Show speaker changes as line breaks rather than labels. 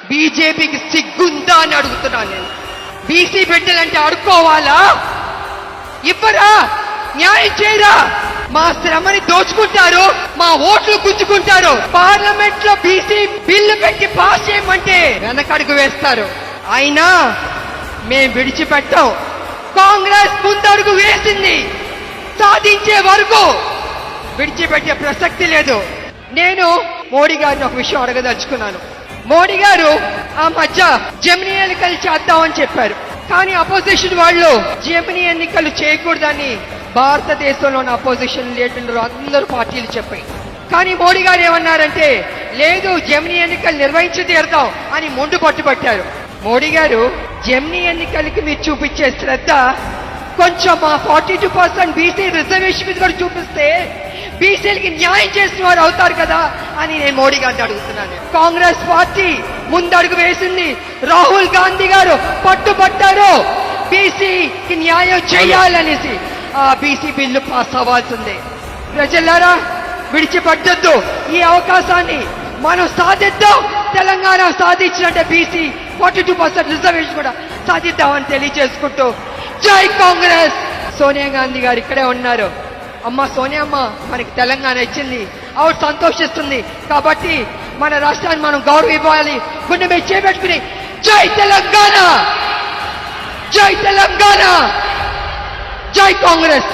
బీజేపీకి సిగ్గుందా అని అడుగుతున్నాను నేను. బీసీ బిడ్డలంటే అడుక్కోవాలా? ఇవ్వరా? న్యాయం చేయరా? మా శ్రమని దోచుకుంటారు, మా ఓట్లు గుంజుకుంటారు. పార్లమెంట్ లో బీసీ బిల్లు పెట్టి పాస్ చేయమంటే వెనకడుగు వేస్తారు. అయినా మేం విడిచిపెట్టాం. కాంగ్రెస్ ముందడుగు వేసింది, సాధించే వరకు విడిచిపెట్టే ప్రసక్తి లేదు. నేను మోడీ గారిని ఒక విషయం అడగదలుచుకున్నాను. మోడీ గారు ఆ మధ్య జమినీ ఎన్నికలు చేద్దామని చెప్పారు. కానీ అపోజిషన్ వాళ్ళు జమినీ ఎన్నికలు చేయకూడదని భారతదేశంలో ఉన్న అపోజిషన్ లీడర్లు అందరూ పార్టీలు చెప్పాయి. కానీ మోడీ గారు ఏమన్నారంటే, లేదు జమినీ ఎన్నికలు నిర్వహించి తీరుతాం అని మొండు పట్టుబట్టారు. మోడీ గారు జమినీ ఎన్నికలకి మీరు చూపించే శ్రద్ధ కొంచెం మా 42% బీసీ రిజర్వేషన్ మీద కూడా చూపిస్తే బీసీలకి న్యాయం చేసిన వారు అవుతారు కదా అని నేను మోడీ గారిని అడుగుతున్నాను. కాంగ్రెస్ పార్టీ ముందడుగు వేసింది, రాహుల్ గాంధీ గారు పట్టుబట్టారు బీసీకి న్యాయం చేయాలనేసి. ఆ బీసీ బిల్లు పాస్ అవ్వాల్సిందే. ప్రజలారా, విడిచిపెట్టొద్దు ఈ అవకాశాన్ని. మనం సాధిద్దాం. తెలంగాణ సాధించినట్టే బీసీ 42% రిజర్వేషన్ కూడా సాధిద్దామని తెలియజేసుకుంటూ జై కాంగ్రెస్. సోనియా గాంధీ గారు ఇక్కడే ఉన్నారు. అమ్మ సోనియా అమ్మ, మనకి తెలంగాణ ఇచ్చింది, ఆవిడ సంతోషిస్తుంది. కాబట్టి మన రాష్ట్రాన్ని మనం గౌరవం ఇవ్వాలి. గుండె మీద చేపెట్టుకుని జై తెలంగాణ, జై తెలంగాణ, జై కాంగ్రెస్.